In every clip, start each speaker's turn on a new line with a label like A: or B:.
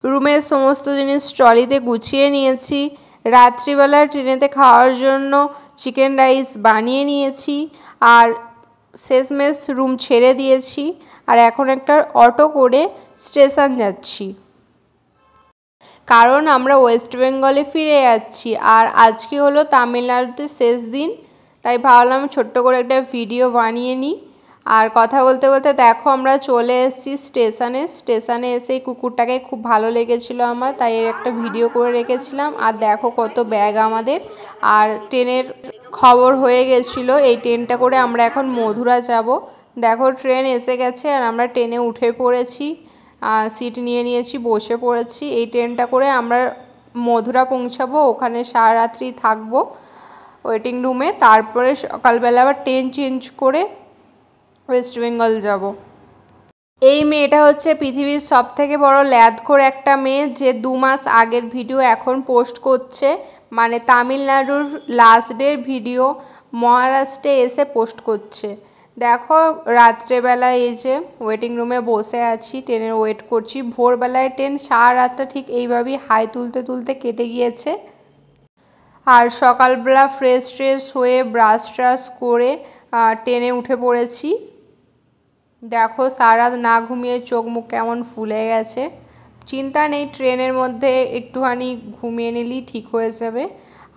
A: রুমের সমস্ত জিনিস ট্রলিতে গুছিয়ে নিয়েছি। রাত্রিবেলা ট্রেনেতে খাওয়ার জন্য চিকেন রাইস বানিয়ে নিয়েছি আর শেষমেশ রুম ছেড়ে দিয়েছি। আর এখন একটা অটো করে স্টেশন যাচ্ছি, কারণ আমরা ওয়েস্ট বেঙ্গলে ফিরে যাচ্ছি। আর আজকে হলো তামিলনাড়ুতে শেষ দিন, তাই ভাবলাম ছোট্ট করে একটা ভিডিও বানিয়ে নিই। আর কথা বলতে বলতে দেখো আমরা চলে এসেছি স্টেশনে এসে এই কুকুরটাকে খুব ভালো লেগেছিলো আমার, তাই এর একটা ভিডিও করে রেখেছিলাম। আর দেখো কত ব্যাগ আমাদের। আর ট্রেনের খবর হয়ে গেছিলো, এই ট্রেনটা করে আমরা এখন মধুরা যাব। দেখো ট্রেন এসে গেছে আর আমরা ট্রেনে উঠে পড়েছি, সিট নিয়ে নিয়েছি, বসে পড়েছি। এই ট্রেনটা করে আমরা মধুরা পৌঁছাবো, ওখানে সারা রাত্রি থাকবো ওয়েটিং রুমে। তারপরে সকালবেলা আবার ট্রেন চেঞ্জ করে ওয়েস্ট বেঙ্গল যাব। এই মেয়েটা হচ্ছে পৃথিবীর সবথেকে বড় ল্যাদখোর একটা মেয়ে, যে 2 মাস আগের ভিডিও এখন পোস্ট করছে, মানে তামিলনাড়ুর লাস্ট ডের ভিডিও মহারাষ্ট্রে এসে পোস্ট করছে। দেখো রাত্রেবেলা এই যে ওয়েটিং রুমে বসে আছি, ট্রেনের ওয়েট করছি। ভোরবেলায় ট্রেন, সারা রাতটা ঠিক এইভাবেই হাই তুলতে তুলতে কেটে গিয়েছে। আর সকালবেলা ফ্রেশ হয়ে ব্রাশ ট্রাশ করে ট্রেনে উঠে পড়েছি। দেখো সারা রাত না ঘুমিয়ে চোখ মুখ কেমন ফুলে গেছে। চিন্তা নেই, ট্রেনের মধ্যে একটুখানি ঘুমিয়ে নিলেই ঠিক হয়ে যাবে।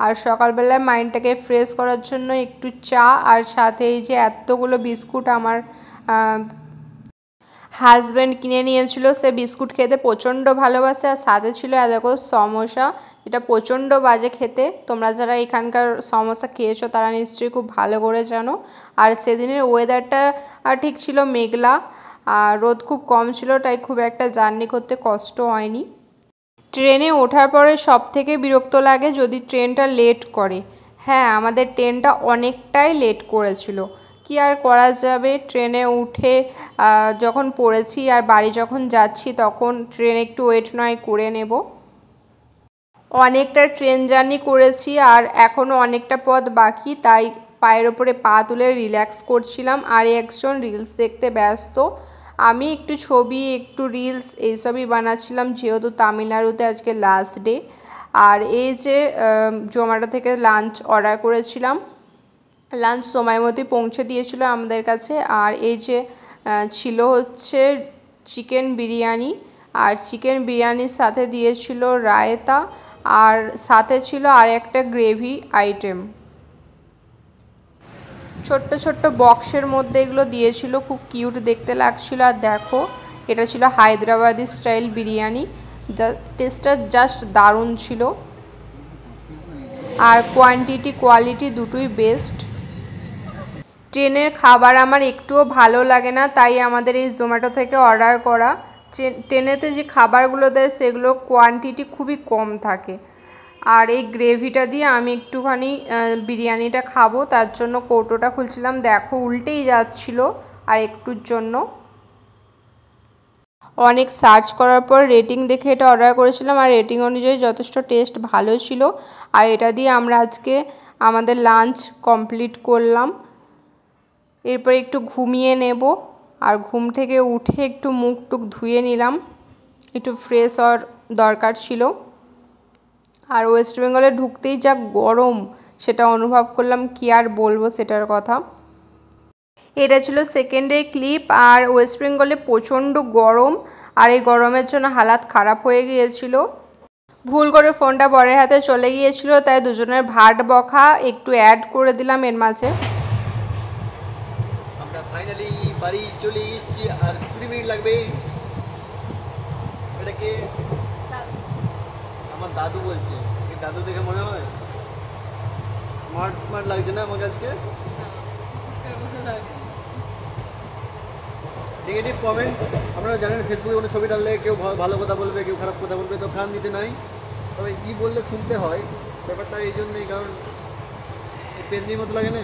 A: আর সকালবেলায় মাইন্ডটাকে ফ্রেশ করার জন্য একটু চা, আর সাথে এই যে এতগুলো বিস্কুট আমার হাজব্যান্ড কিনে নিয়েছিল। সে বিস্কুট খেতে প্রচণ্ড ভালোবাসে। আর সাথে ছিল দেখো সমোসা, যেটা প্রচণ্ড বাজে খেতে। তোমরা যারা এখানকার সমোসা খেয়েছো তারা নিশ্চয়ই খুব ভালো করে জানো। আর সেদিনের ওয়েদারটা ঠিক ছিল মেঘলা, আর রোদ খুব কম ছিল, তাই খুব একটা জার্নি করতে কষ্ট হয়নি। ট্রেনে ওঠার পরে সবথেকে বিরক্ত লাগে যদি ট্রেনটা লেট করে। হ্যাঁ, আমাদের ট্রেনটা অনেকটাই লেট করেছিল, কি আর করা যাবে। ট্রেনে উঠে যখন পড়েছি আর বাড়ি যখন যাচ্ছি তখন ট্রেন একটু ওয়েট নয় করে নেব। অনেকটা ট্রেন জার্নি করেছি আর এখনও অনেকটা পথ বাকি, তাই পায়ের ওপরে পা তুলে রিল্যাক্স করছিলাম। আর একজন রিলস দেখতে ব্যস্ত, আমি একটু ছবি একটু রিলস এইসবই বানাচ্ছিলাম, যেহেতু তামিলনাড়ুতে আজকে লাস্ট ডে। আর এই যে জোম্যাটো থেকে লাঞ্চ অর্ডার করেছিলাম, লাঞ্চ সময় মতোই পৌঁছে দিয়েছিল আমাদের কাছে। আর এই যে ছিল হচ্ছে চিকেন বিরিয়ানি, আর চিকেন বিরিয়ানির সাথে দিয়েছিল রায়তা, আর সাথে ছিল আর একটা গ্রেভি আইটেম। ছোট্ট ছোট্ট বক্সের মধ্যে এগুলো দিয়েছিল, খুব কিউট দেখতে লাগছিল। আর দেখো এটা ছিল হায়দ্রাবাদি স্টাইল বিরিয়ানি, টেস্টটা জাস্ট দারুণ ছিল। আর কোয়ালিটি দুটোই বেস্ট। ট্রেনের খাবার আমার একটুও ভালো লাগে না, তাই আমাদের এই জোম্যাটো থেকে অর্ডার করা। ট্রেনেতে যে খাবারগুলো দেয় সেগুলো কোয়ান্টিটি খুবই কম থাকে। আর এই গ্রেভিটা দিয়ে আমি একটুখানি বিরিয়ানিটা খাবো, তার জন্য কৌটোটা খুলছিলাম। দেখো উল্টেই যাচ্ছিল আর একটুর জন্য। অনেক সার্চ করার পর রেটিং দেখে এটা অর্ডার করেছিলাম, আর রেটিং অনুযায়ী যথেষ্ট টেস্ট ভালো ছিল। আর এটা দিয়ে আমরা আজকে আমাদের লাঞ্চ কমপ্লিট করলাম। এরপর একটু ঘুমিয়ে নেব, আর ঘুম থেকে উঠে একটু মুখ টুক ধুয়ে নিলাম, একটু ফ্রেশ হওয়ার দরকার ছিল। আর ওয়েস্ট বেঙ্গলে ঢুকতেই যা গরম সেটা অনুভব করলাম, কি আর বলবো সেটার কথা। এটা ছিল সেকেন্ড ডে ক্লিপ। আর ওয়েস্ট বেঙ্গলে প্রচণ্ড গরম, আর এই গরমের জন্য হালাত খারাপ হয়ে গিয়েছিল। ভুল করে ফোনটা বরের হাতে চলে গিয়েছিল, তাই দুজনের ভাট বকা একটু অ্যাড করে দিলাম এর মাঝে।
B: আমরা ফাইনালি বাড়ি চলে এসেছি, আর 20 মিনিট লাগবে। এটাকে আমার দাদু বলছে, দাদু দেখে মনে হয় স্মার্ট লাগছে না আমার আজকে। নেগেটিভ কমেন্ট আপনারা জানেন, ফেসবুকে কোনো ছবি ডাললে কেউ ভালো কথা বলবে, কেউ খারাপ কথা বলবে, তো কান দিতে নাই। তবে বললে শুনতে হয়, ব্যাপারটা এই জন্যই, কারণ পেতনির মতো লাগে না।